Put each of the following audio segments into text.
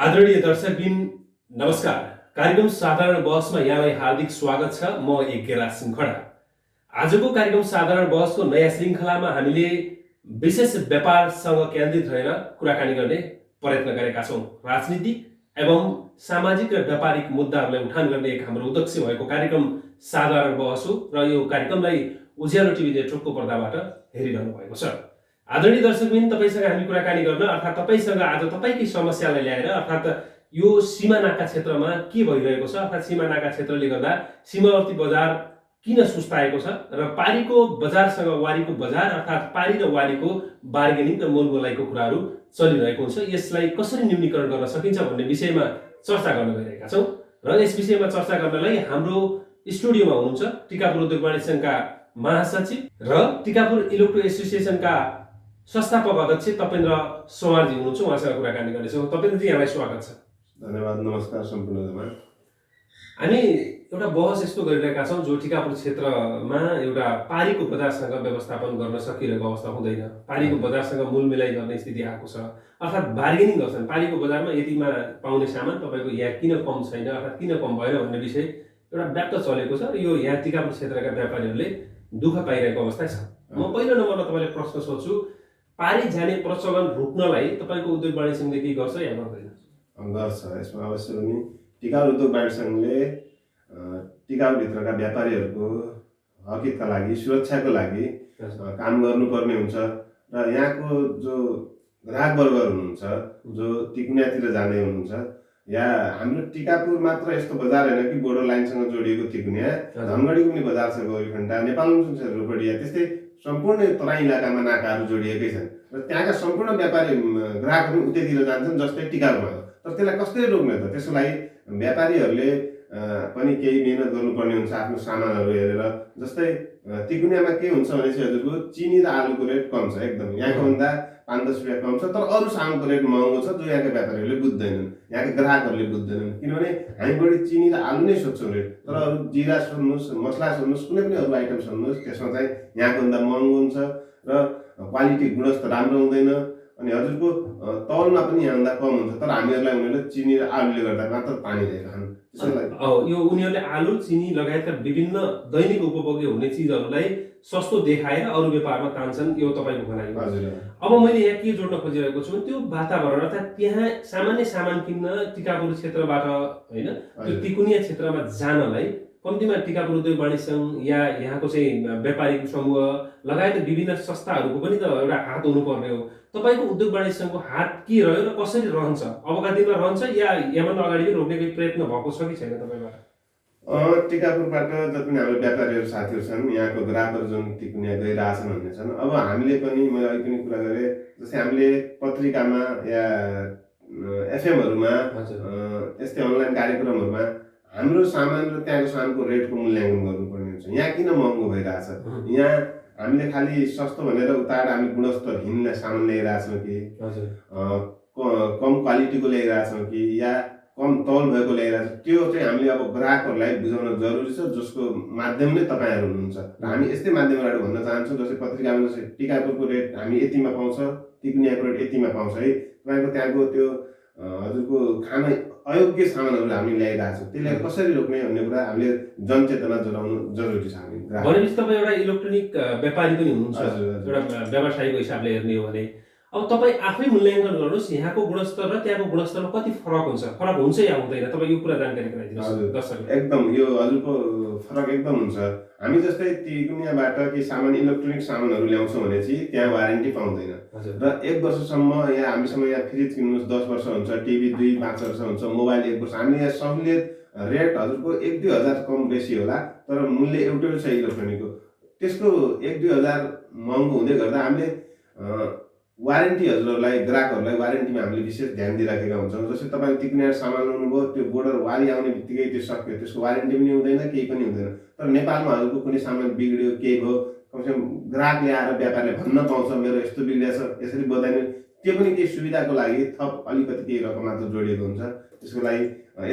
आदरणीय दर्शकबिन नमस्कार। कार्यक्रम साधारण बहसमा यहाँलाई हार्दिक स्वागत छ। म यज्ञराज सिंह खडा। आजको कार्यक्रम साधारण बहसको नयाँ श्रृङ्खलामा हामीले विशेष व्यापारसँग केन्द्रित रहेर कुराकानी गर्ने प्रयत्न गरेका छौँ। राजनीतिक एवं सामाजिक र व्यापारिक मुद्दाहरूलाई उठान गर्ने एक हाम्रो उद्देश्य भएको कार्यक्रम साधारण बहस हो र यो कार्यक्रमलाई उज्यालो टिभी नेटवर्कको पर्दाबाट हेरिरहनु भएको छ। आदरणीय दर्शकबिन, तपाईसँग हामी कुराकानी गर्न अर्थात् तपाईसँग आज तपाईकै समस्यालाई ल्याएर अर्थात् यो सीमानाका क्षेत्रमा के भइरहेको छ, अर्थात् सीमानाका क्षेत्रले गर्दा सीमावर्ती बजार किन सुस्ताएको छ र पारीको बजारसँग वारीको बजार अर्थात् पारी र वारीको बार्गेनिङ र मोलमोलाइको कुराहरू चलिरहेको हुन्छ। यसलाई कसरी न्यूनीकरण गर्न सकिन्छ भन्ने विषयमा चर्चा गर्न गइरहेका छौँ र यस विषयमा चर्चा गर्नलाई हाम्रो स्टुडियोमा हुनुहुन्छ टिकापुर उद्योग वाणिज्य सङ्घका महासचिव र टिकापुर इलेक्ट्रो एसोसिएसनका संस्थापक अध्यक्ष तपेन्द्र सोमारजी हुनुहुन्छ। उहाँसँग कुराकानी गर्नेछौँ। तपेन्द्रजी, यहाँलाई स्वागत छ। धन्यवाद। नमस्कार सम्पूर्णलाई। हामी एउटा बहस यस्तो गरिरहेका छौँ जो टिकापुर क्षेत्रमा एउटा पारीको बजारसँग व्यवस्थापन गर्न सकिरहेको अवस्था हुँदैन। पारीको बजारसँग मूलमिलाइ गर्ने स्थिति आएको छ, अर्थात् बार्गेनिङ गर्छन्। पारीको बजारमा यतिमा पाउने सामान तपाईँको यहाँ किन कम छैन, अर्थात् किन कम भएन भन्ने विषय एउटा व्याप्त चलेको छ र यो यहाँ टिकापुर क्षेत्रका व्यापारीहरूले दुःख पाइरहेको अवस्था छ। म पहिलो नम्बरमा तपाईँलाई प्रश्न सोध्छु, पारी जाने प्रचलन रोक्नलाई तपाईँको उद्योग वाणिज्य सङ्घले के गर्छ या गर्दैन? गर्छ। यसमा अवश्य पनि टिकापुर उद्योग वाणिज्य सङ्घले टिकापुरभित्रका व्यापारीहरूको हकितका लागि, सुरक्षाको लागि काम गर्नुपर्ने हुन्छ र यहाँको जो ग्राहकवर्गहरू हुनुहुन्छ जो तिकुनियातिर जाँदै हुनुहुन्छ, या हाम्रो टिकापुर मात्र यस्तो बजार होइन कि बोर्डर लाइनसँग जोडिएको तिकुनिया, धनगढीको पनि बजार छ, गौरीखण्डा, नेपालमा जुन छ रोपडिया, त्यस्तै सम्पूर्ण तराई इलाकामा नाकाहरू जोडिएकै छन् र त्यहाँका सम्पूर्ण व्यापारी ग्राहकहरू उतैतिर जान्छन् जस्तै टिकापुरमा। तर त्यसलाई कसरी रोक्ने त? त्यसको लागि व्यापारीहरूले पनि केही मिहिनेत गर्नुपर्ने हुन्छ आफ्नो सामानहरू हेरेर। जस्तै तिकुनियामा के हुन्छ भनेपछि हजुरको चिनी र आलुको रेट कम छ, एकदम यहाँको भन्दा 5-10 रुपियाँ कम छ, तर अरू सामानको रेट महँगो छ जो यहाँका व्यापारीहरूले बुझ्दैनन्, यहाँका ग्राहकहरूले बुझ्दैनन्। किनभने हामी बढी चिनी र आलु नै सोध्छौँ रेट, तर अरू जिरा सोध्नुहोस्, मसला सोध्नुहोस्, कुनै पनि अरू आइटम सोध्नुहोस्, त्यसमा चाहिँ यहाँको भन्दा महँगो हुन्छ र क्वालिटी गुणस्तर राम्रो हुँदैन। अनि हजुरको तौलमा पनि यहाँभन्दा कम हुन्छ, तर हामीहरूलाई उनीहरूले चिनी र आलुले गर्दा मात्र तानिरहेका छन्। यो उनीहरूले आलु, चिनी लगायतका विभिन्न दैनिक उपभोग्य हुने चिजहरूलाई सस्तो देखाएर अरू व्यापारमा तान्छन्, यो तपाईँको भनाइ हो। अब मैले यहाँ के जोड्न खोजिरहेको छु, त्यो वातावरण अर्थात् त्यहाँ सामान्य सामान किन्न टिकापुर क्षेत्रबाट होइन, त्यो तिकुनिया क्षेत्रमा जानलाई कम्तीमा टिकापुर उद्योग वाणिज्य सङ्घ या यहाँको चाहिँ व्यापारिक समूह लगायत विभिन्न संस्थाहरूको पनि त एउटा हात हुनुपर्ने हो। तपाईँको उद्योग वाणिज्य सङ्घको हात के रह्यो र कसरी रहन्छ? अबका दिनमा रहन्छ या यहाँभन्दा अगाडि पनि रोक्ने प्रयत्न भएको छ कि छैन तपाईँबाट? टिकापुरबाट जति पनि हाम्रो व्यापारीहरू साथीहरू छन्, यहाँको ग्राहकहरू जुन तिकुनिया गइरहेछन् भन्ने छन्। अब हामीले पनि, मैले अघि पनि कुरा गरेँ, जस्तै हामीले पत्रिकामा या एफएमहरूमा यस्तै अनलाइन कार्यक्रमहरूमा हाम्रो सामान र त्यहाँको सामानको रेटको मूल्याङ्कन गर्नुपर्ने हुन्छ। यहाँ किन महँगो भइरहेछ? यहाँ हामीले खालि सस्तो भनेर उताबाट हामी गुणस्तरहीन सामान ल्याइरहेछौँ कि, कम क्वालिटीको ल्याइरहेछौँ कि, या कम तौल भएको ल्याइरहेछौँ, त्यो चाहिँ हामीले अब ग्राहकहरूलाई बुझाउन जरुरी छ, जसको माध्यम नै तपाईँहरू हुनुहुन्छ। र हामी यस्तै माध्यमबाट भन्न चाहन्छौँ, जस्तै पत्रिकामा जस्तै टिकापुरको रेट हामी यतिमा पाउँछ, तिकुनियाको रेट यतिमा पाउँछ है, तपाईँको त्यहाँको त्यो हजुरको खान अयोग्य सामानहरू हामी ल्याइरहेछौँ, त्यसलाई कसरी रोक्ने भन्ने कुरा हामीले जनचेतना जनाउनु जरुरी छ। हामी भनेपछि तपाईँ एउटा इलेक्ट्रोनिक व्यापारी पनि हुनुहुन्छ, एउटा व्यवसायको हिसाबले हेर्ने हो भने अब तपाईँ आफै मूल्याङ्कन गर्नुहोस्, यहाँको गुणस्तर र त्यहाँको गुणस्तरमा कति फरक हुन्छ, फरक हुन्छ या हुँदैन? तपाईँ यो कुरा जानकारी गराइदिनुहोस् दर्शकलाई। एकदम यो हजुरको फरक एकदम हुन्छ। हामी जस्तै तिकुनियाबाट केही सामान, इलेक्ट्रोनिक सामानहरू ल्याउँछौँ भने चाहिँ त्यहाँ वारेन्टी पाउँदैन र 1 वर्षसम्म, यहाँ हामीसँग यहाँ फ्रिज किन्नुहोस् 10 वर्ष हुन्छ, टिभी 2-5 वर्ष हुन्छ, मोबाइल 1 वर्ष। हामीले यहाँ सहुलियत रेट हजुरको 1-2 हजार कम बेसी होला, तर मूल्य एउटै छ इलेक्ट्रोनिकको। त्यसको 1-2 हजार महँगो हुँदै गर्दा हामीले वारेन्टी हजुरहरूलाई, ग्राहकहरूलाई वारेन्टीमा हामीले विशेष ध्यान दिइराखेका हुन्छौँ। जस्तै तपाईँले तिकुनिया सामान ल्याउनुभयो, त्यो बोर्डर वारी आउने बित्तिकै त्यो सक्यो, त्यसको वारेन्टी पनि हुँदैन, केही पनि हुँदैन। तर नेपालमा हजुरको कुनै सामान बिग्रियो, केही भयो, कमसेकम ग्राहकले आएर व्यापारीले भन्न पाउँछ मेरो यस्तो बिग्रिएछ, यसरी बदल्नु, त्यो पनि केही सुविधाको लागि थप अलिकति केही रकम मात्र जोडिएको हुन्छ। त्यसको लागि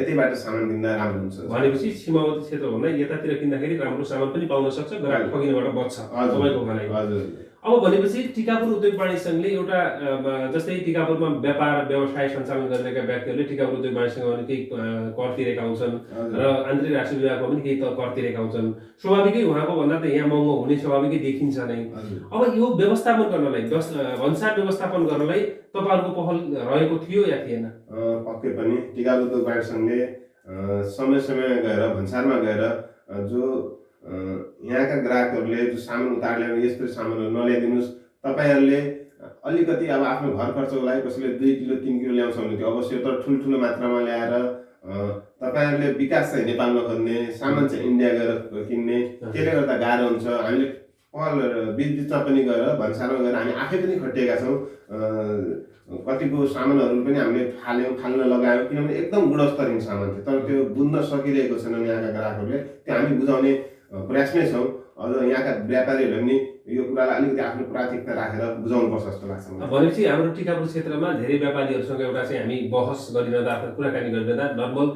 यतैबाट सामान किन्दा राम्रो हुन्छ। भनेपछि सीमावर्ती क्षेत्रभन्दा यतातिर किन्दाखेरि राम्रो सामान पनि पाउन सक्छ, ग्राहक ठगिनबाट बच्छ, तपाईँको भनाइ। हजुर। अब भनेपछि टिकापुर उद्योग वाणिज्य सङ्घले एउटा जस्तै टिकापुरमा व्यापार व्यवसाय सञ्चालन गरिरहेका व्यक्तिहरूले टिकापुर उद्योग वाणिज्य सङ्घमा पनि केही कर तिरेका हुन्छन् र आन्तरिक राष्ट्रिय विभागमा पनि केही कर तिरेका हुन्छन्। स्वाभाविकै उहाँको भन्दा त यहाँ महँगो हुने स्वाभाविकै देखिन्छ नै। अब यो व्यवस्थापन गर्नलाई भन्सार व्यवस्थापन गर्नलाई तपाईँहरूको पहल रहेको थियो या थिएन? पक्कै पनि टिकापुर उद्योग वाणिज्य सङ्घले समय समय गएर भन्सारमा गएर जो यहाँका ग्राहकहरूले जो सामान उतार ल्याउने यस्तो सामानहरू नल्याइदिनुहोस्, तपाईँहरूले अलिकति अब आफ्नो घर खर्चको लागि कसैले 2 किलो 3 किलो ल्याउँछ भने त्यो अवश्य, तर ठुल्ठुलो मात्रामा ल्याएर तपाईँहरूले विकास चाहिँ नेपालमा खोज्ने, सामान चाहिँ इन्डिया गएर किन्ने, त्यसले गर्दा गाह्रो हुन्छ। हामीले पहल बिचमा पनि गएर भन्सारमा गएर हामी आफै पनि खटिएका छौँ। कतिको सामानहरू पनि हामीले फाल्न लगायौँ, किनभने एकदम गुणस्तरीय सामान थियो, तर त्यो बुझ्न सकिरहेको छैन यहाँका ग्राहकहरूले। त्यो हामी बुझाउने प्रयासमै छौँ। अझ यहाँका व्यापारीहरूले पनि यो कुरालाई अलिकति आफ्नो प्राथमिकता राखेर बुझाउनुपर्छ जस्तो लाग्छ मलाई। भनेपछि हाम्रो टिकापुर क्षेत्रमा धेरै व्यापारीहरूसँग एउटा चाहिँ हामी बहस गरिरहँदा अथवा कुराकानी गरिरहँदा नर्मल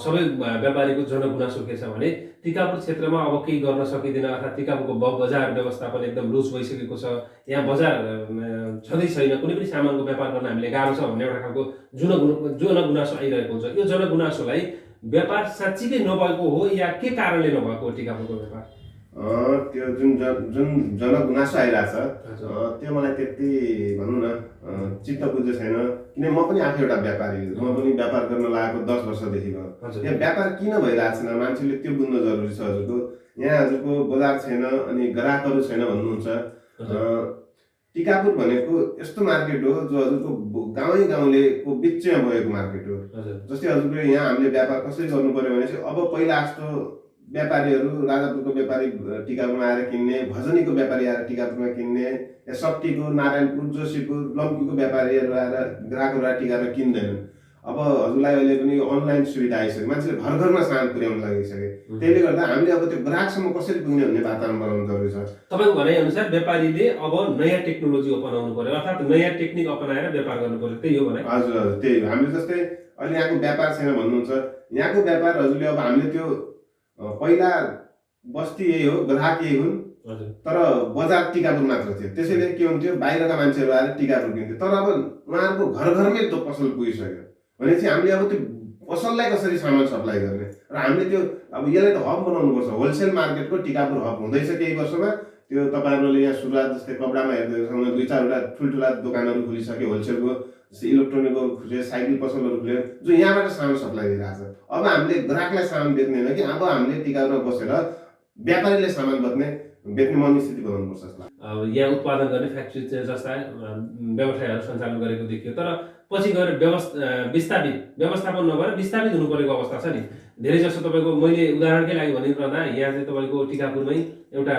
सबै व्यापारीको जनगुनासो के छ भने टिकापुर क्षेत्रमा अब केही गर्न सकिँदैन, अर्थात् टिकापुरको बजार व्यवस्थापन एकदम लुज भइसकेको छ, यहाँ बजार छँदै छैन, कुनै पनि सामानको व्यापार गर्न हामीले गाह्रो छ भन्ने एउटा खालको जनगुनासो आइरहेको हुन्छ। यो जनगुनासोलाई व्यापार साँच्चीकै नभएको हो या के कारणले नभएको हो टिकापुरको व्यापार? त्यो जुन जनगुनासो आइरहेछ त्यो मलाई त्यति भनौँ न चित्त बुझ्दो छैन। किन म पनि आफै एउटा व्यापारी हो, म पनि व्यापार गर्न लागेको 10 वर्षदेखि भयो। यहाँ व्यापार किन भइरहेको छैन मान्छेले त्यो बुझ्न जरुरी छ हजुरको। यहाँ हजुरको बजार छैन अनि ग्राहकहरू छैन भन्नुहुन्छ। टिकापुर भनेको यस्तो मार्केट हो जो हजुरको गाउँलेको बिचमा भएको मार्केट हो। जस्तै हजुरको यहाँ हामीले व्यापार कसरी गर्नु पर्यो भने चाहिँ अब पहिला जस्तो व्यापारीहरू राजापुरको व्यापारी टिकापुरमा आएर किन्ने, भजनीको व्यापारी आएर टिकापुरमा किन्ने, या सप्टीको, नारायणपुर, जोशीपुर, लम्कीको व्यापारीहरू आएर ग्राहकहरू आएर टिकापुरमा किन्दैनन्। अब हजुरलाई अहिले पनि अनलाइन सुविधा आइसक्यो, मान्छेले घर घरमा सामान पुर्याउन लागिसके। त्यसले गर्दा हामीले अब त्यो ग्राहकसम्म कसरी पुग्ने भन्ने वातावरण बनाउनु जरुरी छ। तपाईँको भनाइअनुसार व्यापारीले अब नयाँ टेक्नोलोजी अपनाउनु पर्यो, अर्थात् नयाँ टेक्निक अपनाएर व्यापार गर्नु पर्यो, त्यही हो भनाइ? हजुर हजुर त्यही हो। हामीले जस्तै अहिले यहाँको व्यापार छैन भन्नुहुन्छ, यहाँको व्यापार हजुरले अब हामीले त्यो पहिला बस्ती यही हो, ग्राहक यही हुन्, तर बजार टिकापुर मात्र थियो। त्यसैले के हुन्थ्यो, बाहिरका मान्छेहरू आएर टिकापुर किन्थ्यो, तर अब उहाँहरूको घर घरमै त्यो पसल पुगिसक्यो भनेपछि हामीले अब त्यो पसललाई कसरी सामान सप्लाई गर्ने र हामीले त्यो अब यसलाई त हब बनाउनुपर्छ। होलसेल मार्केटको टिकापुर हब हुँदैछ केही वर्षमा। त्यो तपाईँहरूले यहाँ सुरुवात जस्तै कपडामा हेर्दैछौँ 2-4वटा ठुल्ठुला दोकानहरू खुलिसक्यो होलसेलको, जस्तै इलेक्ट्रोनिकको खुल्यो, साइकल पसलहरू खुल्यो, जो यहाँबाट सामान सप्लाई गरिरहेको छ। अब हामीले ग्राहकलाई सामान बेच्ने होइन कि अब हामीले टिकापुरमा बसेर व्यापारीले सामान बेच्ने मनस्थिति बनाउनुपर्छ जस्तो लाग्छ। यहाँ उत्पादन गर्ने फ्याक्ट्री जस्ता व्यवसायहरू सञ्चालन गरेको देखियो, तर पछि गएर विस्थापित व्यवस्थापन नभएर विस्थापित हुनु परेको अवस्था छ नि। धेरै जसो तपाईँको मैले उदाहरणकै लागि भनिरहँदा यहाँ चाहिँ तपाईँको टिकापुरमै एउटा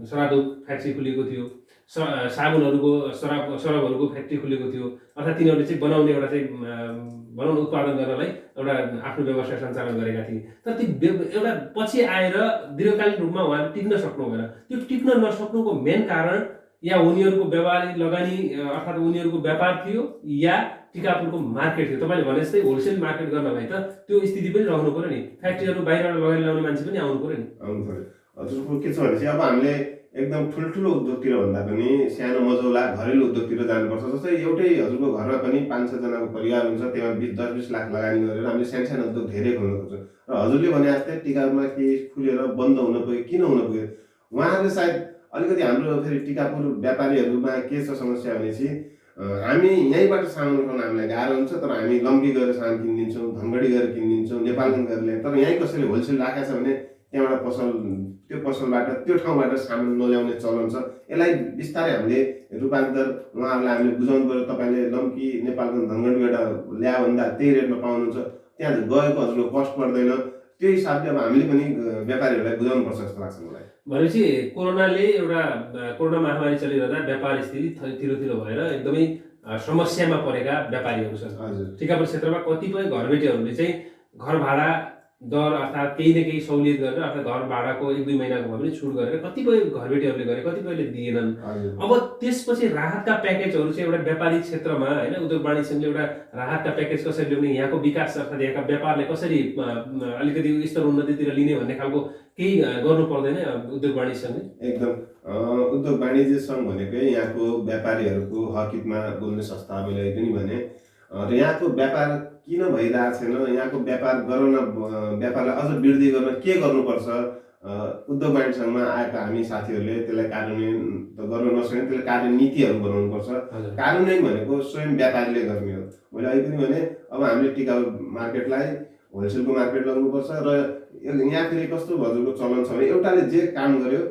सरादो फ्याक्ट्री खुलेको थियो, साबुनहरूको सरबहरूको फ्याक्ट्री खुलेको थियो, अर्थात् तिनीहरूले चाहिँ बनाउने एउटा चाहिँ भनौँ न उत्पादन गर्नलाई एउटा आफ्नो व्यवसाय सञ्चालन गरेका थिए। तर त्यो एउटा पछि आएर दीर्घकालीन रूपमा उहाँले टिक्न सक्नु भएन। त्यो टिक्न नसक्नुको मेन कारण या उनीहरूको व्यापारिक लगानी अर्थात् उनीहरूको व्यापार थियो या टिकापुरको मार्केट थियो। तपाईँले भने जस्तै होलसेल मार्केट गर्नलाई त त्यो स्थिति पनि रहनु पर्यो नि, फ्याक्ट्रीहरू बाहिरबाट लगाएर ल्याउने मान्छे पनि आउनु पर्यो नि। आउनु पर्यो। हजुरको के छ भने चाहिँ अब हामीले एकदम ठुल्ठुलो उद्योगतिर भन्दा पनि सानो मजौला घरेलु उद्योगतिर जानुपर्छ। जस्तै एउटै हजुरको घरमा पनि 5-6 जनाको परिवार हुन्छ, त्यसमा 10-20 लाख लगानी गरेर हामीले सानो उद्योग धेरै खोल्न खोज्छौँ। र हजुरले भने जस्तै टिकापुरमा के खुलेर बन्द हुन पुग्यो, किन हुन पुग्यो, उहाँहरूले सायद अलिकति हाम्रो फेरि टिकापुर व्यापारीहरूमा के छ समस्या भनेपछि हामी यहीँबाट सामान उठाउन हामीलाई गाह्रो हुन्छ, तर हामी लम्की गएर सामान किनिदिन्छौँ, धनगढी गएर किनिदिन्छौँ, नेपालगञ्ज गएर ल्याउँछौँ। तर यहीँ कसैले होलसेल राखेको छ भने त्यहाँबाट त्यो पसलबाट त्यो ठाउँबाट सामान नल्याउने चलन छ। यसलाई बिस्तारै हामीले रूपान्तर उहाँहरूलाई हामीले बुझाउनु पर्यो। तपाईँले लम्की नेपालगञ्ज धनगढीबाट ल्यायो भन्दा त्यही रेटमा पाउनुहुन्छ, त्यहाँ गएको हजुरको कस्ट पर्दैन। त्यो हिसाबले अब हामीले पनि व्यापारीहरूलाई बुझाउनु पर्छ जस्तो लाग्छ मलाई। भनेपछि कोरोना महामारी चलिरहँदा व्यापार स्थिति थिलो भएर एकदमै समस्यामा परेका व्यापारीहरू छन्। टिकापुर क्षेत्रमा कतिपय घरबेटीहरूले चाहिँ घर भाडा दर अर्थात् केही न केही सहुलियत गरेर अर्थात् घर भाडाको 1-2 महिनाको भए पनि छुट गरेर कतिपय घरबेटीहरूले गरे, कतिपयले दिएनन्। हजुर। अब त्यसपछि राहतका प्याकेजहरू चाहिँ एउटा व्यापारिक क्षेत्रमा होइन उद्योग वाणिज्य सङ्घले एउटा राहतका प्याकेज कसरी ल्याउने, यहाँको विकास अर्थात् यहाँका व्यापारले कसरी अलिकति स्तर उन्नतितिर लिने भन्ने खालको केही गर्नु पर्दैन उद्योग वाणिज्य सङ्घले? एकदम उद्योग वाणिज्य सङ्घ भनेकै यहाँको व्यापारीहरूको हकहितमा बोल्ने संस्था मैले पनि भने र यहाँको व्यापार किन भइरहेको छैन, यहाँको व्यापार व्यापारलाई अझ वृद्धि गर्न के गर्नुपर्छ, उद्योग वाणिज्य सङ्घमा आएका हामी साथीहरूले त्यसलाई कार्यान्वयन त गर्न नसक्ने, त्यसलाई कार्यनीतिहरू बनाउनुपर्छ। कार्यान्वयन भनेको स्वयं व्यापारीले गर्ने हो। मैले अहिले पनि भने अब हामीले टिकाउ मार्केटलाई होलसेलको मार्केट लगाउनुपर्छ र यहाँ फेरि कस्तो हजुरको चलन छ भने एउटाले जे काम गर्यो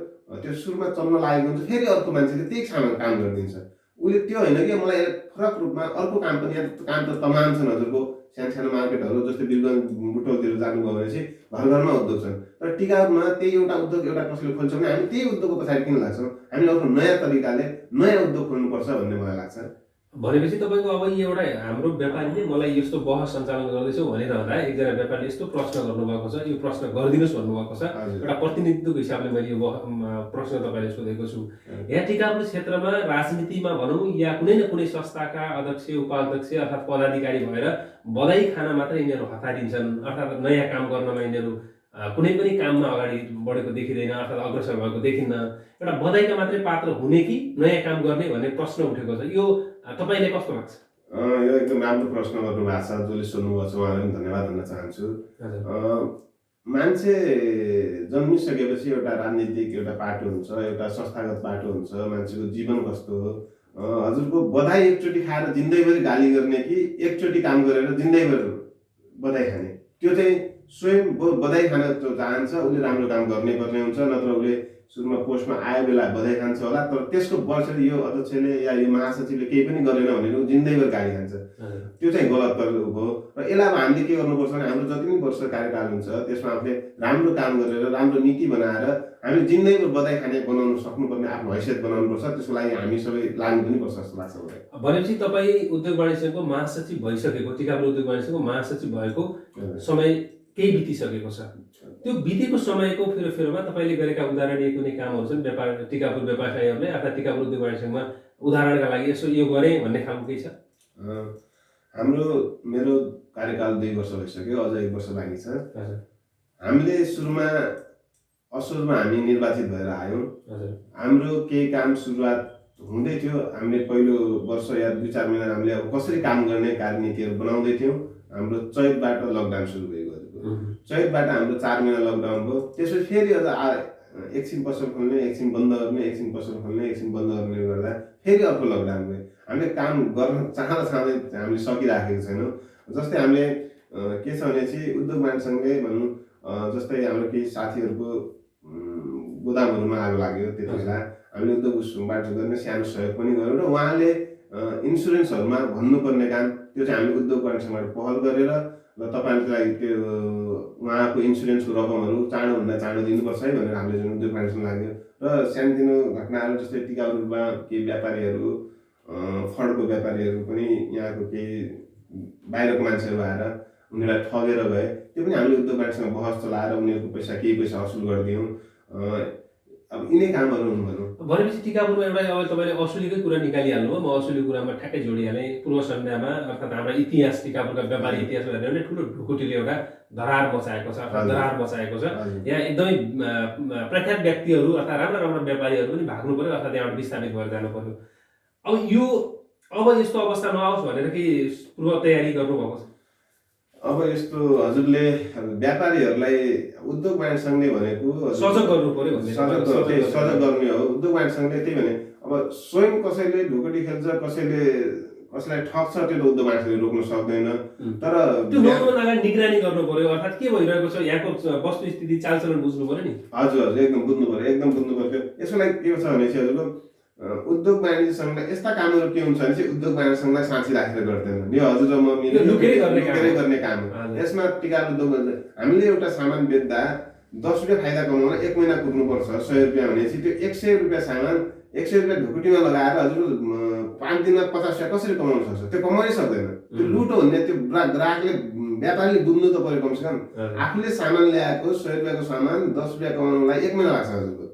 त्यो सुरुमा चल्न लागेको हुन्छ, फेरि अर्को मान्छेले त्यही काम गरिदिन्छ। उसले त्यो होइन कि मलाई फरक रूपमा अर्को काम पनि, यहाँ काम त तमाम छन् हजुरको, सानो सानो मार्केटहरू जस्तै बिरगञ्ज बुटौलतिर जानुभयो भने चाहिँ घर घरमा उद्योग छन्, तर टिकाउमा त्यही एउटा उद्योग एउटा कसैले खोल्छ भने हामी त्यही उद्योगको पछाडि किन लाग्छौँ, हामीले अर्को नयाँ तरिकाले नयाँ उद्योग खोल्नुपर्छ भन्ने मलाई लाग्छ। भनेपछि तपाईँको अब यो एउटा हाम्रो व्यापारीले मलाई यस्तो बहस सञ्चालन गर्दैछौ भनिरहँदा एकजना व्यापारीले यस्तो प्रश्न गर्नुभएको छ, यो प्रश्न गरिदिनुहोस् भन्नुभएको छ। एउटा प्रतिनिधित्वको हिसाबले मैले यो प्रश्न तपाईँले सोधेको छु। यहाँ टिकापुर क्षेत्रमा राजनीतिमा भनौँ या कुनै न कुनै संस्थाका अध्यक्ष उपाध्यक्ष अर्थात् पदाधिकारी भएर बधाई खान मात्र यिनीहरू हतारिन्छन्, अर्थात् नयाँ काम गर्नमा यिनीहरू कुनै पनि काममा अगाडि बढेको देखिँदैन अर्थात् अग्रसर भएको देखिन्न। एउटा बधाईका मात्रै पात्र हुने कि नयाँ काम गर्ने भन्ने प्रश्न उठेको छ। यो तपाईँले कस्तो लाग्छ? यो एकदम राम्रो प्रश्न गर्नुभएको छ, जसले सोध्नुभएको छ उहाँलाई पनि धन्यवाद भन्न चाहन्छु। मान्छे जन्मिसकेपछि एउटा राजनीतिक एउटा पाटो हुन्छ, एउटा संस्थागत पाटो हुन्छ, मान्छेको जीवन कस्तो हो। हजुरको बधाई एकचोटि खाएर जिन्दगीभरि गाली गर्ने कि एकचोटि काम गरेर जिन्दगीभरि बधाई खाने, त्यो चाहिँ स्वयं बधाई खान चाहन्छ उसले राम्रो काम गर्ने पर्ने हुन्छ, नत्र उसले सुरुमा पोस्टमा आए बेला बधाई खान्छ होला, तर त्यसको वर्ष यो अध्यक्षले या यो महासचिवले केही पनि गरेन भनेर ऊ जिन्दगीभर गाली खान्छ। त्यो चाहिँ गलत हो र यसलाई अब हामीले के गर्नुपर्छ भने हाम्रो जति पनि वर्ष कार्यकाल हुन्छ त्यसमा आफूले राम्रो काम गरेर राम्रो नीति बनाएर हामीले जिन्दगीभर बधाई खाने बनाउन सक्नुपर्ने आफ्नो हैसियत बनाउनुपर्छ। त्यसको लागि हामी सबै लाग्नु पनि पर्छ जस्तो लाग्छ मलाई। भनेपछि तपाईँ उद्योग वाणिज्य सङ्घको महासचिव भइसकेको, टिकापुर उद्योग वाणिज्य सङ्घको महासचिव भएको समय केही बितिसकेको छ। त्यो बितेको समयको फेरोमा तपाईँले गरेका उदाहरणीय कुनै कामहरू छन् व्यापार टिकापुर व्यवसायीहरूले अर्थात् टिकापुर उद्योग वाणिज्य सङ्घमा उदाहरणका लागि यसो यो गरेँ भन्ने खालको केही छ? मेरो कार्यकाल 2 वर्ष भइसक्यो, अझ 1 वर्ष बाँकी छ। हामीले असुरमा हामी निर्वाचित भएर आयौँ। हाम्रो केही काम सुरुवात हुँदै थियो, हामीले पहिलो वर्ष या 2-4 महिना हामीले अब कसरी काम गर्ने कार्यनीतिहरू बनाउँदै थियौँ। हाम्रो चैतबाट लकडाउन सुरु भयो। चैतबाट हाम्रो 4 महिना लकडाउन भयो। त्यसपछि फेरि अझ एकछिन पसल खोल्ने, एकछिन बन्द गर्ने, एकछिन पसल खोल्ने, एकछिन बन्द गर्ने गर्दा फेरि अर्को लकडाउन भयो। हामीले काम गर्न चाहँदै हामीले सकिराखेको छैनौँ। जस्तै हामीले के छ भने चाहिँ उद्योग वाणिज्य सङ्घले भनौँ जस्तै हाम्रो केही साथीहरूको गोदामहरूमा आगो लाग्यो, त्यति बेला हामीले उद्योग वाणिज्य गर्ने सानो सहयोग पनि गऱ्यौँ र उहाँले इन्सुरेन्सहरूमा भन्नुपर्ने काम त्यो चाहिँ हामीले उद्योग वाणिज्य सङ्घबाट पहल गरेर र तपाईँलाई त्यो उहाँको इन्सुरेन्सको रकमहरू चाँडोभन्दा चाँडो दिनुपर्छ है भनेर हामीले जुन उद्योग वाणिज्य लाग्यो र सानोतिनो घटनाहरू जस्तै टिकाउमा केही व्यापारीहरू फडको व्यापारीहरू पनि यहाँको केही बाहिरको मान्छेहरू आएर उनीहरूलाई ठगेर गए, त्यो पनि हामीले उद्योग वाणिज्यसँग बहस चलाएर उनीहरूको केही पैसा असुल गरिदियौँ। अब यिनै कामहरू हुनु भनौँ। भनेपछि टिकापुरमा एउटा अब तपाईँले असुलीकै कुरा निकालिहाल्नुभयो, म असुली कुरामा ठ्याक्कै जोडिहालेँ। पूर्व संध्यामा अर्थात् हाम्रो इतिहास टिकापुरका व्यापारी इतिहास हेर्ने भने ठुलो ढुकुटीले एउटा दरार मचाएको छ, अर्थात् दरार मचाएको छ। यहाँ एकदमै प्रख्यात व्यक्तिहरू अर्थात् राम्रा राम्रा व्यापारीहरू पनि भाग्नु पऱ्यो अर्थात् यहाँबाट विस्थापित भएर जानु पऱ्यो। अब यस्तो अवस्था नआओस् भनेर के पूर्व तयारी गर्नुभएको छ? अब यस्तो हजुरले व्यापारीहरूलाई उद्योग वाणिज्य सङ्घले भनेको सजग गर्नु पर्यो, सजग गर्ने हो। उद्योग वाणिज्य सङ्घले त्यही भने अब स्वयं कसैले ढुकुटी खेल्छ, कसैलाई ठग्छ, त्यो त उद्योग वाणिज्य सङ्घले रोक्न सक्दैन। तर त्यो रोक्नुको लागि निगरानी गर्नु पर्यो, अर्थात् के भइरहेको छ यहाँको वस्तुस्थिति चालचलन बुझ्नु पर्यो नि। हजुर एकदम बुझ्नु पर्यो। यसको लागि के छ भने चाहिँ हजुरको उद्योग वाणिज्य सङ्घलाई यस्ता कामहरू के हुन्छ भने चाहिँ उद्योग वाणिज्य सङ्घलाई साँची राखेर गर्दैन। यो हजुर र म लुकेरै गर्ने काम हो। यसमा टिका उद्योग हामीले एउटा सामान बेच्दा 10 रुपियाँ फाइदा कमाउन 1 महिना कुद्नुपर्छ। 100 रुपियाँ भनेपछि त्यो 100 रुपियाँ सामान 100 रुपियाँ ढुकुटीमा लगाएर हजुर 5 दिनमा 50 रुपियाँ कसरी कमाउन सक्छ? त्यो कमाउनै सक्दैन। त्यो लुटो भन्ने त्यो ग्राहकले व्यापारीले बुझ्नु त पर्यो कमसेकम। हजुर। आफूले सामान ल्याएको 100 रुपियाँको सामान 10 रुपियाँ कमाउनलाई 1 महिना लाग्छ हजुरको।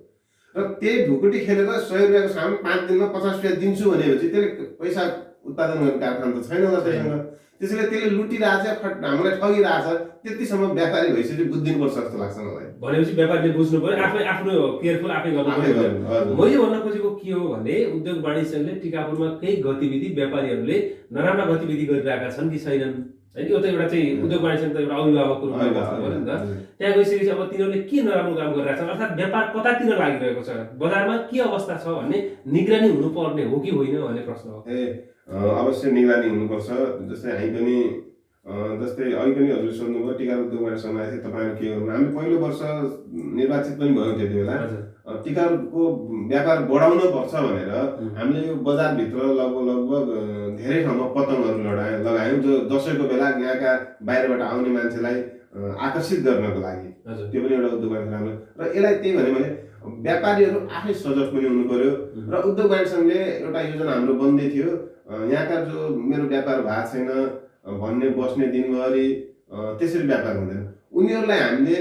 र त्यही ढुकुटी खेलेर 100 रुपियाँको सामान 5 दिनमा 50 रुपियाँ दिन्छु भनेपछि त्यसले पैसा उत्पादन गर्ने कारखाना त छैन होला त्यससँग। त्यसैले त्यसले लुटिरहेछ, हामीलाई ठगिरहेछ। त्यतिसम्म व्यापारी भइसकेपछि बुझिदिनुपर्छ जस्तो लाग्छ मलाई। भनेपछि व्यापारीले बुझ्नु पर्यो, आफै आफ्नो केयरफुल आफै गर्नु आफै पर्यो। गर्नु, हजुर। मैले भन्न खोजेको के हो भने उद्योग वाणिज्य संघले टिकापुरमा केही गतिविधि व्यापारीहरूले नराम्रा गतिविधि गरिरहेका छन् कि छैनन् हैन। यो त एउटा चाहिँ उद्योग वाणिज्य संघ त एउटा अभिभावकको रूपमा बस्नु पर्यो नि त। त्यहाँ गइसकेपछि अब तिनीहरूले के नराम्रो काम गरिरहेका छन्, अर्थात् व्यापार कतातिर लागिरहेको छ, बजारमा के अवस्था छ भन्ने निगरानी हुनुपर्ने हो कि होइन भन्ने प्रश्न हो। अवश्य निगरानी हुनुपर्छ। जस्तै हामी पनि जस्तै अघि पनि हजुरले सोध्नुभयो टिका उद्योग वाणिज्य संघलाई चाहिँ तपाईँहरू के गर्नु। हामी पहिलो वर्ष निर्वाचित पनि भयौँ त्यति बेला। टिकाको व्यापार बढाउन पर्छ भनेर हामीले यो बजारभित्र लगभग धेरै ठाउँमा पतङहरू लगायौँ, जो दसैँको बेला यहाँका बाहिरबाट आउने मान्छेलाई आकर्षित गर्नको लागि। त्यो पनि एउटा उद्योग वाणिज्य राम्रो। र यसलाई त्यही भने व्यापारीहरू आफै सजग पनि हुनु पर्यो। र उद्योग वाणिज्य संघले एउटा योजना हाम्रो बन्दै थियो, यहाँका जो मेरो व्यापार भएको छैन भन्ने बस्ने दिनभरि त्यसरी व्यापार हुँदैन, उनीहरूलाई हामीले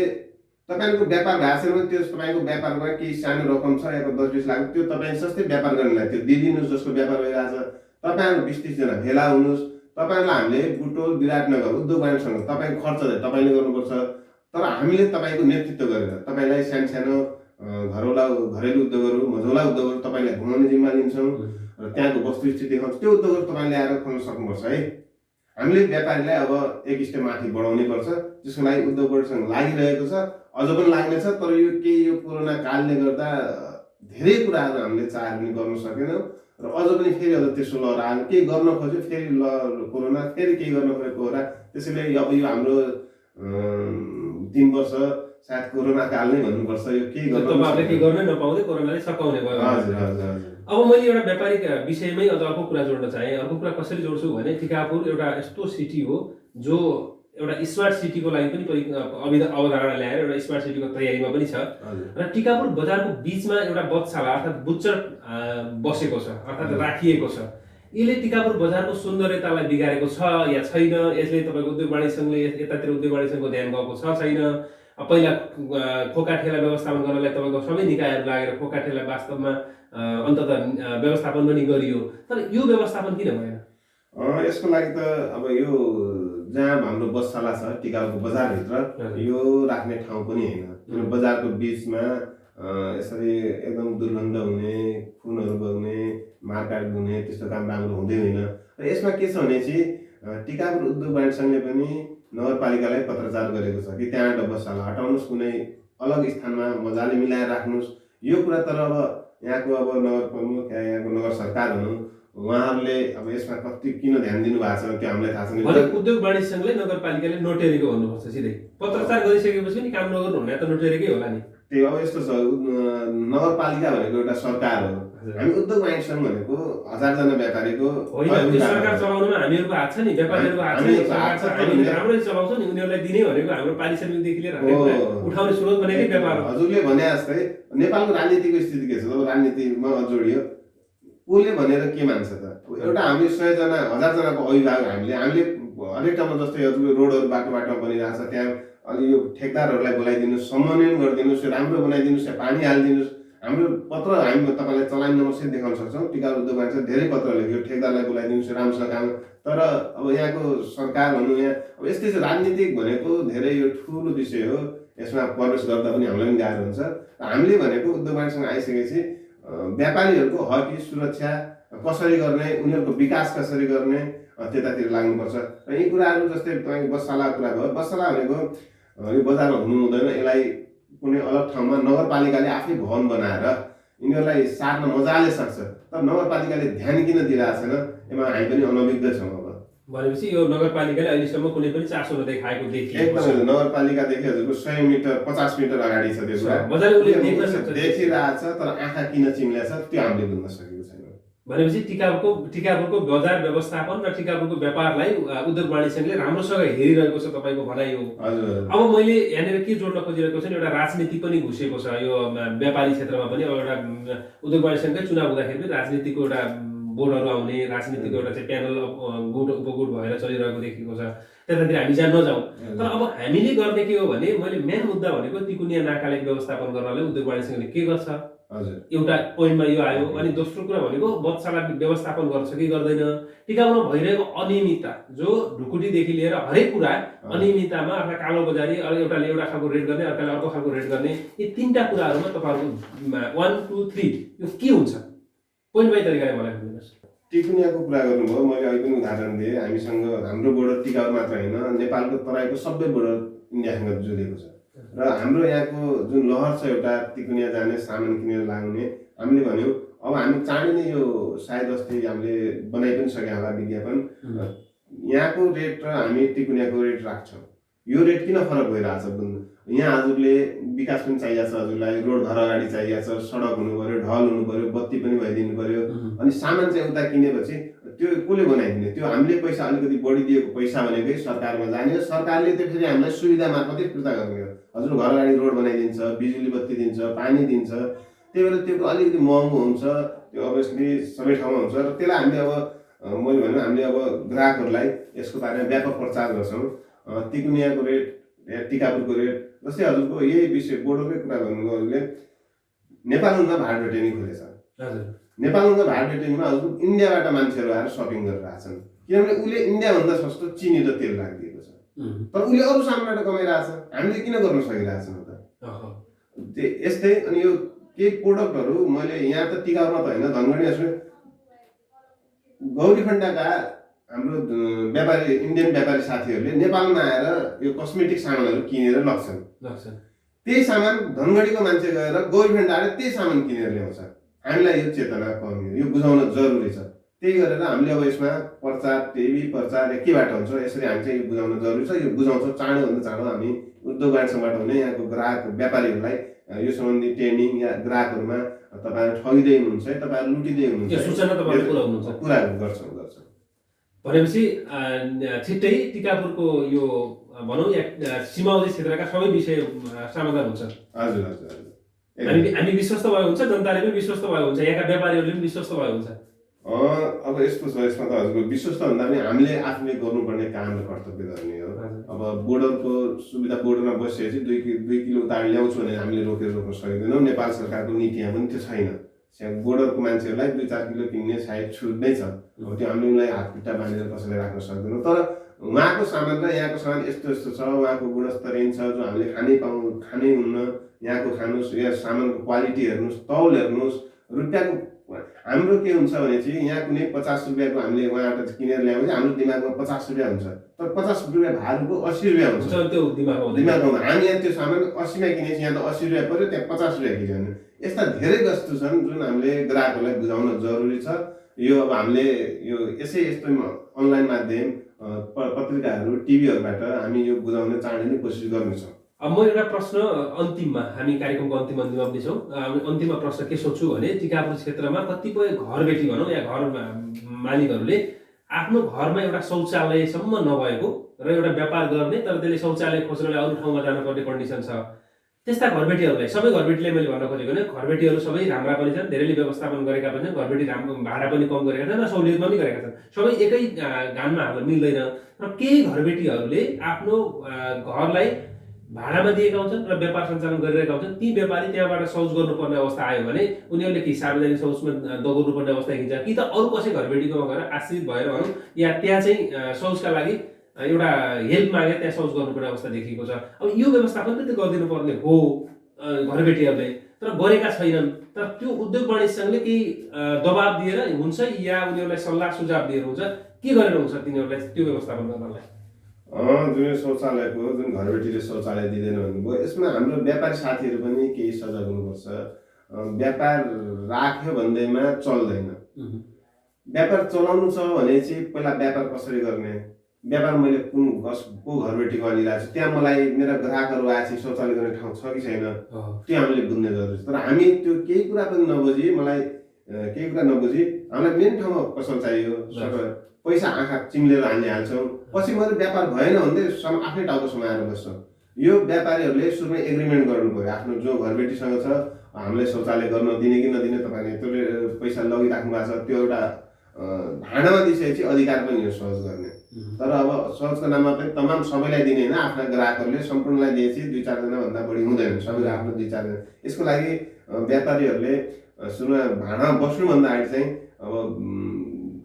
तपाईँको व्यापार भएको छैन भने त्यो तपाईँको व्यापारमा केही सानो रकम छ या 10-20 लाख, त्यो तपाईँ सस्तै व्यापार गर्नेलाई त्यो दिइदिनुहोस् जसको व्यापार भइरहेछ। तपाईँहरू 20-30 जना भेला हुनुहोस्। तपाईँहरूलाई हामीले बुटोल विराटनगर उद्योग वाणिज्य संघ तपाईँको खर्च तपाईँले गर्नुपर्छ, तर हामीले तपाईँको नेतृत्व गरेर तपाईँलाई सानो घरेलु उद्योगहरू मझौला उद्योगहरू तपाईँलाई घुमाउने जिम्मा लिन्छौँ र त्यहाँको वस्तुस्थिति देखाउँछ। त्यो उद्योगहरू तपाईँले ल्याएर खोल्न सक्नुपर्छ है। हामीले व्यापारीलाई अब एक स्टेप माथि बढाउनै पर्छ। त्यसको लागि उद्योग वाणिज्य संघ लागिरहेको छ, अझ पनि लाग्नेछ। तर यो कोरोना कालले गर्दा धेरै कुराहरू हामीले चाहेर पनि गर्न सकेनौँ र अझ पनि फेरि अझ त्यसो लहर आयो, केही गर्न खोज्यो फेरि कोरोना, फेरि केही गर्न खोज्यो कोरोना। त्यसैले अब यो हाम्रो 3 वर्ष सायद कोरोना काल नै भन्नुपर्छ। यो केही गर्नै नपाउँदै कोरोनाले सकाउने भयो। अब मैले एउटा व्यापारिक विषयमै अझ अर्को कुरा जोड्न चाहेँ। अर्को कुरा कसरी जोड्छु भने टिकापुर एउटा यस्तो सिटी हो जो एउटा स्मार्ट सिटीको लागि पनि अवधारणा ल्याएर एउटा स्मार्ट सिटीको तयारीमा पनि छ। र टिकापुर बजारको बिचमा एउटा बधशाला अर्थात् बुच्चर बसेको छ, अर्थात् राखिएको छ। यसले टिकापुर बजारको सौन्दर्यतालाई बिगारेको छ या छैन, यसले तपाईँको उद्योग वाणिज्य संघले यतातिर उद्योग वाणिज्य संघको ध्यान गएको छ छैन। पहिला खोका ठेला व्यवस्थापन गर्नलाई तपाईँको सबै निकायहरू लागेर खोका ठेला वास्तवमा अन्ततः व्यवस्थापन पनि गरियो, तर यो व्यवस्थापन किन भएन? यसको लागि त अब यो जहाँ हाम्रो बसशाला छ टिकापुरको बजारभित्र यो राख्ने ठाउँ पनि होइन। बजारको बिचमा यसरी एकदम दुर्गन्ध हुने, खुनहरू बग्ने, मारकाट हुने त्यस्तो काम राम्रो हुँदै होइन। र यसमा के छ भने चाहिँ टिकापुर उद्योग वाणिज्य संघले पनि नगरपालिकालाई पत्रचार गरेको छ कि त्यहाँबाट बसशाला हटाउनुहोस्, कुनै अलग स्थानमा मजाले मिलाएर राख्नुहोस्। यो कुरा तर अब यहाँको अब नगर प्रमुख या यहाँको नगर सरकार हुनु, उहाँहरूले अब यसमा कति किन ध्यान दिनु भएको छ त्यो हामीलाई थाहा छैन। उद्योग वाणिज्य संघले नगरपालिकाले नोटेरीको भन्नुपर्छ, सिधै पत्रचार गरिसकेपछि पनि काम नगर्नु हुने त नोटेरीकै होला नि। त्यही अब यस्तो छ, नगरपालिका भनेको एउटा सरकार हो, हामी उद्योग वाणिज्य संघ भनेको 1000 जना व्यापारीको सरकार चलाउनुमा हामीहरूको हात छ नि, व्यापारीहरूको हात छ नि, हामी राम्ररी चलाउँछौँ नि। उनीहरूलाई दिने भनेको हाम्रो पारिश्रमिकदेखि लिएर उठाउने स्रोत भनेकै व्यापार हो। हजुरले भने जस्तै नेपालको राजनीतिको स्थिति के छ, जब राजनीतिमा जोडियो कसले भनेर के मान्छ त? एउटा हामी 100 जना 1000 जनाको अभिभावक हामीले हरेक ठाउँमा जस्तै हजुरको रोडहरू बाटोमा बनिरहेको छ, त्यहाँ अलि यो ठेकदारहरूलाई बोलाइदिनुहोस्, समन्वयन गरिदिनुहोस्, राम्रो बनाइदिनुहोस्, पानी हालिदिनुहोस्। हाम्रो पत्र हामी तपाईँलाई चलान नम्बर सहित देखाउन सक्छौँ। टिकापुर उद्योग वाणिज्य धेरै पत्र लेख्यो, ठेकदारलाई बोलाइदिनुहोस्, राम्रोसँग काम। तर अब यहाँको सरकार भनौँ, यहाँ अब यस्तै छ। राजनीतिक भनेको धेरै यो ठुलो विषय हो, यसमा प्रवेश गर्दा पनि हामीलाई पनि गाह्रो हुन्छ। हामीले भनेको उद्योग वाणिज्यसँग आइसकेपछि व्यापारीहरूको हक सुरक्षा कसरी गर्ने, उनीहरूको विकास कसरी गर्ने त्यतातिर लाग्नुपर्छ। र यी कुराहरू जस्तै तपाईँको बसशालाको कुरा भयो, बसशाला भनेको यो बजारमा हुनु हुँदैन। यसलाई कुनै अलग ठाउँमा नगरपालिकाले आफै भवन बनाएर यिनीहरूलाई सार्न मजाले सक्छ, तर नगरपालिकाले ध्यान किन दिइरहेको छैन, यसमा हामी पनि अनभिज्ञ छौँ। अब भनेपछि यो नगरपालिकाले अहिलेसम्म कुनै पनि चासो नदेखाएको देखिएको एकदम नगरपालिकादेखि हजुरको 100 मिटर 50 मिटर अगाडि छ त्यो कुरा देखिरहेछ, तर आँखा किन चिम्ल्या छ त्यो हामीले बुझ्न सकेको छैन। भनेपछि टिकापुरको बजार व्यवस्थापन र टिकापुरको व्यापारलाई उद्योग वाणिज्य संघले राम्रोसँग हेरिरहेको छ तपाईँको भनाइ हो। अब मैले यहाँनिर के जोड्न खोजिरहेको छु, एउटा राजनीति पनि घुसेको छ यो व्यापारी क्षेत्रमा पनि। अब एउटा उद्योग वाणिज्य संघकै चुनाव हुँदाखेरि पनि राजनीतिको एउटा बोर्डहरू आउने, राजनीतिको एउटा चाहिँ प्यानल गुट उपगुट भएर चलिरहेको देखिएको छ। त्यतातिर हामी जहाँ नजाउँ। तर अब हामीले गर्ने के हो भने मैले मेन मुद्दा भनेको तिकुनिया नाकालाई व्यवस्थापन गर्नलाई उद्योग वाणिज्य सङ्घले के गर्छ, एउटा पोइन्टमा यो आयो। अनि दोस्रो कुरा भनेको बच्चालाई व्यवस्थापन गर्छ कि गर्दैन, टिकाउमा भइरहेको अनियमितता, जो ढुकुटीदेखि लिएर हरेक कुरा अनियमिततामा अथवा कालो बजारी, एउटाले एउटा खालको रेट गर्ने, अर्काले अर्को खालको रेट गर्ने, यी तीनटा कुराहरूमा तपाईँहरूको 1 2 3 यो के हुन्छ, पोइन्ट बाई तरिकाले मलाई भनिदिनुहोस्। टिकुनियाको कुरा गर्नुभयो, मैले अहिले पनि उदाहरण दिएँ। हामीसँग हाम्रो बोर्डर टिकाउ मात्र होइन, नेपालको तराईको सबै बोर्डर इन्डियासँग जोडिएको छ र हाम्रो यहाँको जुन लहर छ एउटा टिकुनिया जाने, सामान किनेर ल्याउने, हामीले भन्यौँ अब हामी चाँडै नै यो सायद अस्ति हामीले बनाइ पनि सक्यो होला विज्ञापन, यहाँको रेट र हामी टिकुनियाको रेट राख्छौँ। यो रेट किन फरक भइरहेछ भन्नु, यहाँ हजुरले विकास पनि चाहिएको छ, हजुरलाई रोड घर अगाडि चाहिएको छ, सडक हुनु पर्यो, ढल हुनु पर्यो, बत्ती पनि भइदिनु पर्यो। अनि सामान चाहिँ उता किनेपछि त्यो कसले बनाइदिने, त्यो हामीले पैसा अलिकति बढी दिएको पैसा भनेकै सरकारमा जाने हो। सरकारले त्यो फेरि हामीलाई सुविधा मार्फतै फिर्ता गर्ने हो। हजुर घर अगाडि रोड बनाइदिन्छ, बिजुली बत्ती दिन्छ, पानी दिन्छ, त्यही भएर त्यो अलिकति महँगो हुन्छ, त्यो अभियसली सबै ठाउँमा हुन्छ। र त्यसलाई हामीले अब मैले भन्नु हामीले अब ग्राहकहरूलाई यसको बारेमा व्यापक प्रचार गर्छौँ। तिकुनियाको रेट, टिकापुरको रेट, जस्तै हजुरको यही विषय बोर्डरकै कुरा गर्नुभयो, हजुरले नेपालमा भाड भेटेनी खोलेछ। नेपालमा भाड भेटेनीमा हजुर इन्डियाबाट मान्छेहरू आएर सपिङ गरेर आछन्, किनभने उसले इन्डियाभन्दा सस्तो चिनी र तेल राखिदिएको छ। तर उसले अरू सामानबाट कमाइरहेछ, हामीले किन गर्न सकिरहेछौँ त? यस्तै अनि यो केही प्रोडक्टहरू मैले यहाँ त टिकाउमा त होइन, धनगढी गौरीखण्डका हाम्रो व्यापारी, इन्डियन व्यापारी साथीहरूले नेपालमा आएर यो कस्मेटिक सामानहरू किनेर लग्छन्। त्यही सामान धनगढीको मान्छे गएर गौरीखण्ड आएर त्यही सामान किनेर ल्याउँछ। हामीलाई यो चेतना कमी हो, यो बुझाउन जरुरी छ। त्यही गरेर हामीले अब यसमा प्रचार, टिभी प्रचार केबाट हुन्छ, यसरी हामी चाहिँ यो बुझाउन जरुरी छ। यो बुझाउँछौँ चाँडोभन्दा चाँडो हामी उद्योग वाणिज्यबाट हुने यहाँको ग्राहक व्यापारीहरूलाई यो सम्बन्धी ट्रेनिङ या ग्राहकहरूमा तपाईँहरू ठगिँदै हुनुहुन्छ, तपाईँहरू लुटिँदै हुनुहुन्छ, सूचना तपाईँले पुऱ्याउनु गर्छौँ। भनेपछि छिट्टै टिकापुरको यो भनौँ या सीमावर्ती क्षेत्रका सबै विषय समाधान हुन्छ। हजुर। हामी विश्वस्त भयो हुन्छ, जनताले पनि विश्वस्त भयो हुन्छ, यहाँका व्यापारीहरूले पनि विश्वस्त भयो हुन्छ। अब यस्तो छ, यसमा त हजुरको विश्वस्त भन्दा पनि हामीले आफूले गर्नुपर्ने काम र कर्तव्य गर्ने हो। अब बोर्डरको सुविधा, बोर्डरमा बसेपछि 2 किलो तार ल्याउँछु भने हामीले रोक्न सकिँदैनौँ। नेपाल सरकारको नीतिमा पनि त्यो छैन। बोर्डरको मान्छेहरूलाई 2-4 किलो किन्ने सायद छुट नै छ। अब त्यो हामीले उनलाई हातखुट्टा बाँधेर कसैलाई राख्न सक्दैनौँ। तर उहाँको सामान र यहाँको सामान यस्तो छ, उहाँको गुणस्तरीय छ, जो हामीले खानै हुन्न। यहाँको खानुहोस्, यहाँ सामानको क्वालिटी हेर्नुहोस्, तौल हेर्नुहोस्। रुपियाँको हाम्रो के हुन्छ भने चाहिँ यहाँ कुनै 50 रुपियाँको हामीले उहाँबाट किनेर ल्यायो भने हाम्रो दिमागमा 50 रुपियाँ हुन्छ, तर 50 रुपियाँ भारूको 80 रुपियाँ हुन्छ त्यो दिमागमा। हामी यहाँ त्यो सामान 80मा किनेपछि यहाँ त 80 रुपियाँ पऱ्यो, त्यहाँ 50 रुपियाँ किन्यो भने। यस्ता धेरै वस्तु छन् जुन हामीले ग्राहकहरूलाई बुझाउन जरुरी छ। यो अब हामीले यो यस्तो अनलाइन माध्यम, पत्रिकाहरू, टिभीहरूबाट हामी यो बुझाउने चाँडै नै कोसिस गर्नेछौँ। अब म एउटा प्रश्न अन्तिममा, हामी कार्यक्रमको अन्तिममा पनि छौँ, अन्तिममा प्रश्न के सोध्छु भने टिकापुर क्षेत्रमा कतिपय घरबेटी भनौँ या घर मालिकहरूले आफ्नो घरमा एउटा शौचालयसम्म नभएको र एउटा व्यापार गर्ने, तर त्यसले शौचालय खोज्नलाई अरू ठाउँमा जानुपर्ने कन्डिसन छ। त्यस्ता घरबेटीहरूलाई, सबै घरबेटीलाई मैले भन्न खोजेको होइन, घरबेटीहरू सबै राम्रा पनि छन्, धेरैले व्यवस्थापन गरेका पनि छन्, घरबेटी राम्रो भाडा पनि कम गरेका छन् र सहुलियत पनि गरेका छन्, सबै एकै गानमा हाल्न मिल्दैन। र केही घरबेटीहरूले आफ्नो घरलाई भाडामा दिएका हुन्छन् र व्यापार सञ्चालन गरिरहेका हुन्छन्। ती व्यापारी त्यहाँबाट शौच गर्नुपर्ने अवस्था आयो भने उनीहरूले कि सार्वजनिक शौचमा दगुर्नुपर्ने अवस्था देखिन्छ, कि त अरू कसै घरबेटीकोमा गएर आश्रित भएर भनौँ या त्यहाँ चाहिँ शौचका लागि एउटा हेल्प मागेर त्यहाँ शौच गर्नुपर्ने अवस्था देखिएको छ। अब यो व्यवस्थापन त त्यो गरिदिनु पर्ने हो घरबेटीहरूले, तर गरेका छैनन्। तर त्यो उद्योग वाणिज्य सङ्घले केही दबाब दिएर हुन्छ या उनीहरूलाई सल्लाह सुझाव दिएर हुन्छ, के गरेर हुन्छ तिनीहरूलाई त्यो व्यवस्थापन गर्नलाई? जुन शौचालयको, जुन घरबेटीले शौचालय दिँदैन भन्नुभयो, यसमा हाम्रो व्यापारी साथीहरू पनि केही सजग हुनुपर्छ। व्यापार राख्यो भन्दैमा चल्दैन। व्यापार चलाउनु छ भने चाहिँ पहिला व्यापार कसरी गर्ने, व्यापार मैले को घरबेटीको लिइरहेको छु, त्यहाँ मलाई मेरा ग्राहकहरू आएपछि शौचालय गर्ने ठाउँ छ कि छैन, त्यो हामीले बुझ्ने जरुरी छ। तर हामी त्यो केही कुरा पनि नबुझी, केही कुरा नबुझी हामीलाई मेन ठाउँमा पसल चाहियो, पैसा आँखा चिम्लेर हामीले हाल्छौँ, पछि मैले व्यापार भएन भन्दै आफ्नै टाउको समाएर बस्छौँ। यो व्यापारीहरूले सुरुमै एग्रिमेन्ट गर्नु पऱ्यो आफ्नो जो घरबेटीसँग छ, हामीलाई शौचालय गर्न दिने कि नदिने, तपाईँले त्यसले पैसा लगिराख्नु भएको छ, त्यो एउटा भाँडामा दिइसकेपछि अधिकार पनि हो सहज गर्ने। तर अब सहजको नाममा पनि तमाम सबैलाई दिने होइन, आफ्ना ग्राहकहरूले सम्पूर्णलाई दिएपछि 2-4 भन्दा बढी हुँदैन, सबैले आफ्नो 2-4 यसको लागि व्यापारीहरूले सुरुमा भाडा बस्नुभन्दा अगाडि चाहिँ अब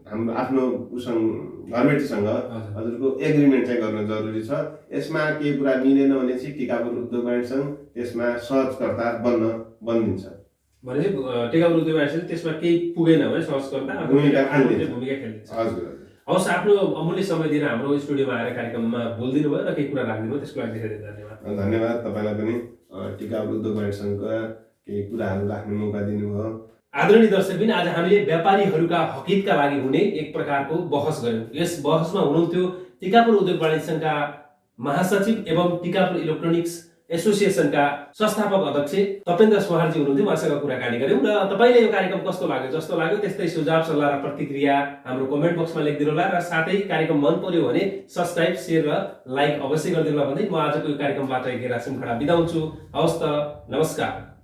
हाम्रो आफ्नो उसँग घरबेटीसँग हजुरको एग्रिमेन्ट चाहिँ गर्न जरुरी छ। यसमा केही कुरा मिलेन भने चाहिँ टिकापुर उद्योग वाणिज्य सङ्घ त्यसमा सहजकर्ता बनिन्छ। भनेपछि टिकापुर उद्योग वाणिज्य सङ्घ त्यसमा केही पुगेन भने सहजकर्ता भूमिका खेल्छ। हजुर। हवस्, आफ्नो अमूल्य समय दिएर हाम्रो स्टुडियोमा आएर कार्यक्रममा बोलिदिनु भयो र केही कुरा राखिदिनु भयो, त्यसको लागि धेरै धेरै धन्यवाद। धन्यवाद तपाईँलाई पनि टिकापुर उद्योग वाणिज्य सङ्घका केही कुराहरू राख्ने मौका दिनुभयो। आदरणीय दर्शकबिन, आज हामीले व्यापारीहरूका हकितका लागि हुने एक प्रकारको बहस गऱ्यौँ। यस बहसमा हुनुहुन्थ्यो टिकापुर उद्योग वाणिज्य सङ्घका महासचिव एवं टिकापुर इलेक्ट्रोनिक्स एसोसिएसनका संस्थापक अध्यक्ष तपेन्द्र सुहारजी हुनुहुन्थ्यो। उहाँसँग कुराकानी गऱ्यौँ र तपाईँले यो कार्यक्रम कस्तो लाग्यो, जस्तो लाग्यो त्यस्तै सुझाव सल्लाह र प्रतिक्रिया हाम्रो कमेन्ट बक्समा लेखिदिनु होला र साथै कार्यक्रम मन पर्यो भने सब्सक्राइब, सेयर र लाइक अवश्य गरिदिनु होला भन्दै म आजको यो कार्यक्रमबाट गेरा सिंह खडा बिदा हुन्छु। हवस् त, नमस्कार।